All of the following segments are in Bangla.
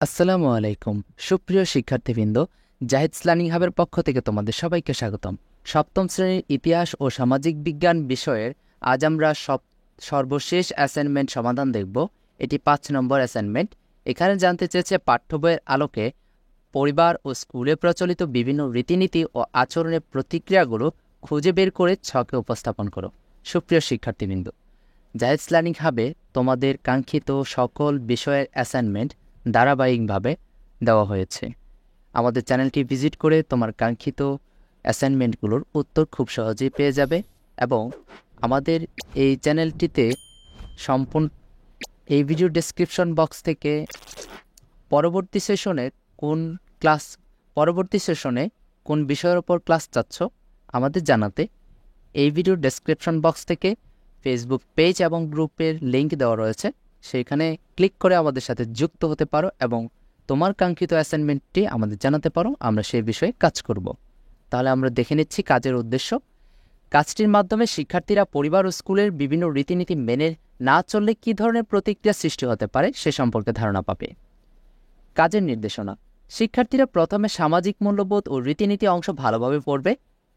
আসসালামু আলাইকুম সুপ্রিয় শিক্ষার্থীবৃন্দ, জাহিদস লার্নিং হাবের পক্ষ থেকে তোমাদের সবাইকে স্বাগতম। সপ্তম শ্রেণীর ইতিহাস ও সামাজিক বিজ্ঞান বিষয়ের আজ আমরা সর্বশেষ অ্যাসাইনমেন্ট সমাধান দেখব। এটি 5 নম্বর অ্যাসাইনমেন্ট। এখানে জানতে চেয়েছে পাঠ্য বইয়ের আলোকে পরিবার ও স্কুলে প্রচলিত বিভিন্ন রীতিনীতি ও আচরণের প্রতিক্রিয়াগুলো খুঁজে বের করে ছকে উপস্থাপন করো। সুপ্রিয় শিক্ষার্থীবৃন্দ, জাহিদস লার্নিং হাবে তোমাদের কাঙ্ক্ষিত সকল বিষয়ের অ্যাসাইনমেন্ট ধারাবাহিকভাবে দেওয়া হয়েছে। আমাদের চ্যানেলটি ভিজিট করে তোমার কাঙ্ক্ষিত অ্যাসাইনমেন্টগুলোর উত্তর খুব সহজেই পেয়ে যাবে এবং আমাদের এই চ্যানেলটিতে সম্পূর্ণ এই ভিডিও ডেসক্রিপশন বক্স থেকে পরবর্তী সেশনে কোন বিষয়ের ওপর ক্লাস চাচ্ছ আমাদের জানাতে এই ভিডিও ডেসক্রিপশন বক্স থেকে ফেসবুক পেজ এবং গ্রুপের লিঙ্ক দেওয়া রয়েছে, সেইখানে ক্লিক করে আমাদের সাথে যুক্ত হতে পারো এবং তোমার কাঙ্ক্ষিত অ্যাসাইনমেন্টটি আমাদের জানাতে পারো। আমরা সেই বিষয়ে কাজ করব। তাহলে আমরা দেখে নিচ্ছি কাজের উদ্দেশ্য। কাজটির মাধ্যমে শিক্ষার্থীরা পরিবার ও স্কুলের বিভিন্ন রীতিনীতি মেনে না চললে কী ধরনের প্রতিক্রিয়া সৃষ্টি হতে পারে সে সম্পর্কে ধারণা পাবে। কাজের নির্দেশনা: শিক্ষার্থীরা প্রথমে সামাজিক মূল্যবোধ ও রীতিনীতি অংশ ভালোভাবে পড়বে।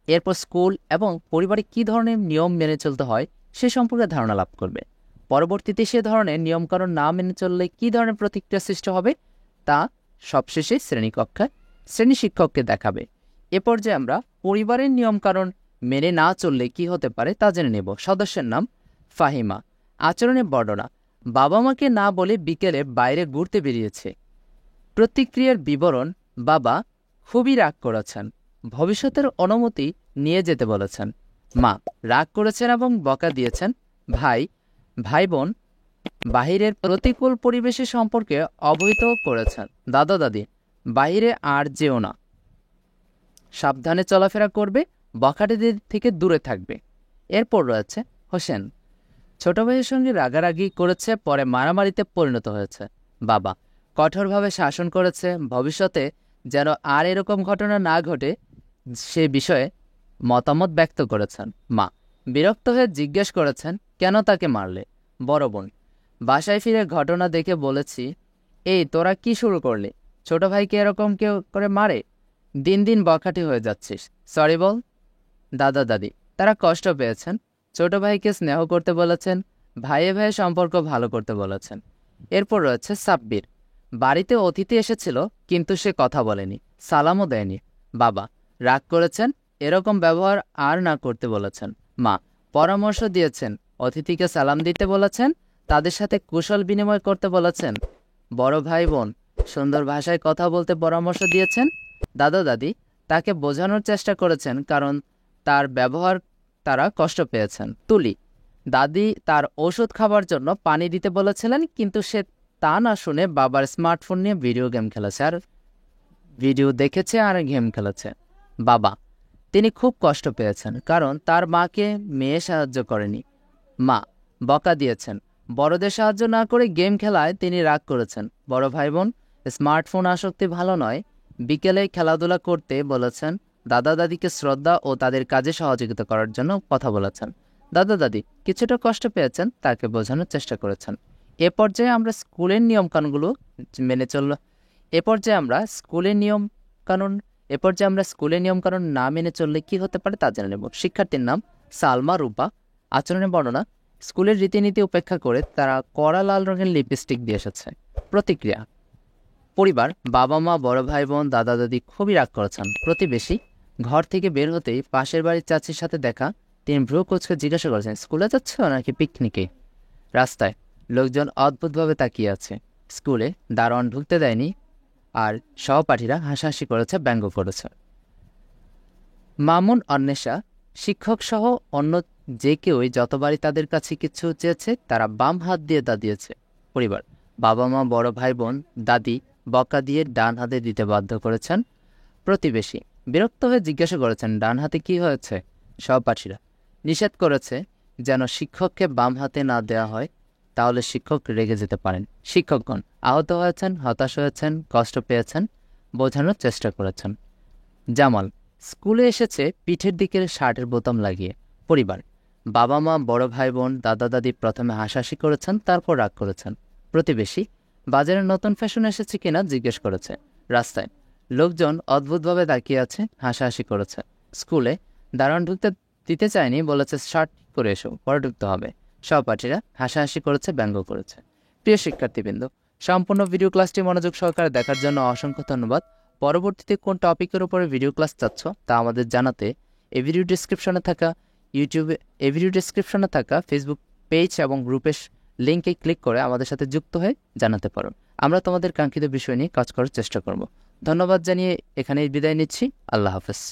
এরপর স্কুল এবং পরিবারে কী ধরনের নিয়ম মেনে চলতে হয় সে সম্পর্কে ধারণা লাভ করবে। পরবর্তীতে সে ধরনের নিয়মকানুন না মেনে চললে কী ধরনের প্রতিক্রিয়া সৃষ্টি হবে তা সবশেষে শ্রেণী শিক্ষককে দেখাবে। এ পর্যায়ে আমরা পরিবারের নিয়মকানুন মেনে না চললে কি হতে পারে তা জেনে নেব। সদস্যের নাম ফাহিমা। আচরণের বর্ণনা: বাবা মাকে না বলে বিকেলে বাইরে ঘুরতে বেরিয়েছে। প্রতিক্রিয়ার বিবরণ: বাবা খুবই রাগ করেছেন, ভবিষ্যতের অনুমতি নিয়ে যেতে বলেছেন। মা রাগ করেছেন এবং বকা দিয়েছেন। ভাই বোন বাহিরের প্রতিকূল পরিবেশের সম্পর্কে অবহিত করেছেন। দাদা দাদি বাহিরে আর যেও না, সাবধানে চলাফেরা করবে, বখাটেদের থেকে দূরে থাকবে। এরপর রয়েছে হোসেন। ছোট ভাইয়ের সঙ্গে রাগারাগি করেছে, পরে মারামারিতে পরিণত হয়েছে। বাবা কঠোরভাবে শাসন করেছে, ভবিষ্যতে যেন আর এরকম ঘটনা না ঘটে সে বিষয়ে মতামত ব্যক্ত করেছেন। মা বিরক্ত হয়ে জিজ্ঞেস করেছেন কেন তাকে মারলে। বড় বোন বাসায় ফিরে ঘটনা দেখে বলেছি, এই তোরা কি শুরু করলি? ছোট ভাইকে এরকম কেউ করে মারে? দিন দিন বখাটে হয়ে যাচ্ছিস, সরি বল। দাদা দাদি তারা কষ্ট পেয়েছেন, ছোট ভাইকে স্নেহ করতে বলেছেন, ভাইয়ে ভাইয়ে সম্পর্ক ভালো করতে বলেছেন। এরপর রয়েছে সাব্বির। বাড়িতে অতিথি এসেছিল কিন্তু সে কথা বলেনি, সালামও দেয়নি। বাবা রাগ করেছেন, এরকম ব্যবহার আর না করতে বলেছেন। মা পরামর্শ দিয়েছেন, অতিথিকে সালাম দিতে বলেছেন, তাদের সাথে কুশল বিনিময় করতে বলেছেন। বড় ভাই বোন সুন্দর ভাষায় কথা বলতে পরামর্শ দিয়েছেন। দাদা দাদি তাকে বোঝানোর চেষ্টা করেছেন, কারণ তার ব্যবহার তারা কষ্ট পেয়েছেন। তুলি দাদি তার ওষুধ খাবার জন্য পানি দিতে বলেছিলেন, কিন্তু সে তা না শুনে বাবার স্মার্টফোন নিয়ে ভিডিও দেখেছে আর গেম খেলেছে। বাবা তিনি খুব কষ্ট পেয়েছেন, কারণ তার মাকে মেয়ে সাহায্য করেনি। মা বকা দিয়েছেন, বড়দের সাহায্য না করে গেম খেলায় তিনি রাগ করেছেন। বড় ভাই বোন স্মার্টফোন আসক্তি ভালো নয়, বিকেলে খেলাধুলা করতে বলেছেন। দাদা দাদিকে শ্রদ্ধা ও তাদের কাজে সহযোগিতা করার জন্য কথা বলেছেন। দাদা দাদি কিছুটা কষ্ট পেয়েছেন, তাকে বোঝানোর চেষ্টা করেছেন। এ পর্যায়ে আমরা স্কুলের নিয়মকানুন না মেনে চললে কি হতে পারে তা জেনে নেব। শিক্ষার্থীর নাম সালমা রূপা। আচরণের বর্ণনা: স্কুলের রীতিনীতি উপেক্ষা করে তারা কড়া লাল রঙের লিপস্টিক দিয়ে এসেছে। প্রতিক্রিয়া: পরিবার বাবা মা বড় ভাই বোন দাদা দাদি খুবই রাগ করেছেন। প্রতিবেশী ঘর থেকে বের হতেই পাশের বাড়ির চাচির সাথে দেখা, তিনি ভ্রু কুঁচকে জিজ্ঞাসা করেছেন, স্কুলে যাচ্ছ নাকি পিকনিকে? রাস্তায় লোকজন অদ্ভুতভাবে তাকিয়ে আছে। স্কুলে দারোয়ান ঢুকতে দেয়নি, আর সহপাঠীরা হাসাহাসি করেছে, ব্যঙ্গ করেছে। মামুন অন্বেষা শিক্ষক সহ অন্য যে কেউই যতবারই তাদের কাছে কিছু চেয়েছে তারা বাম হাত দিয়ে তা দিয়েছে। পরিবার বাবা মা বড় ভাই বোন দাদি বকা দিয়ে ডান হাতে দিতে বাধ্য করেছেন। প্রতিবেশী বিরক্ত হয়ে জিজ্ঞাসা করেছেন, ডান হাতে কি হয়েছে? সহপাঠীরা নিষেধ করেছে যেন শিক্ষককে বাম হাতে না দেওয়া হয়, তাহলে শিক্ষক রেগে যেতে পারেন। শিক্ষকগণ আহত হয়েছেন, হতাশ হয়েছেন, কষ্ট পেয়েছেন, বোঝানোর চেষ্টা করেছেন। জামাল স্কুলে এসেছে পিঠের দিকের শার্টের বোতাম লাগিয়ে। পরিবার বাবা মা বড় ভাই বোন দাদা দাদি প্রথমে হাসাহাসি করেছেন, তারপর রাগ করেছেন। প্রতিবেশী বাজারে নতুন ফ্যাশন এসেছে কিনা জিজ্ঞেস করেছে। রাস্তায় লোকজন অদ্ভুতভাবে তাকিয়ে আছে, হাসাহাসি করেছে। স্কুলে দারোয়ান ঢুকতে দিতে চায়নি, বলেছে শার্ট করে এসো, পরে ঢুকতে হবে। সহপাঠীরা হাসাহাসি করেছে, ব্যঙ্গ করেছে। প্রিয় শিক্ষার্থীবৃন্দ, সম্পূর্ণ ভিডিও ক্লাসটি মনোযোগ সহকারে দেখার জন্য অসংখ্য ধন্যবাদ। পরবর্তীতে কোন টপিকের উপরে ভিডিও ক্লাস চাচ্ছ তা আমাদের জানাতে এই ভিডিও ডিসক্রিপশনে থাকা ফেসবুক পেজ এবং গ্রুপের লিঙ্কে ক্লিক করে আমাদের সাথে যুক্ত হয়ে জানাতে পারো। আমরা তোমাদের কাঙ্ক্ষিত বিষয় নিয়ে কাজ করার চেষ্টা করব। ধন্যবাদ জানিয়ে এখানেই বিদায় নিচ্ছি। আল্লাহ হাফেজ।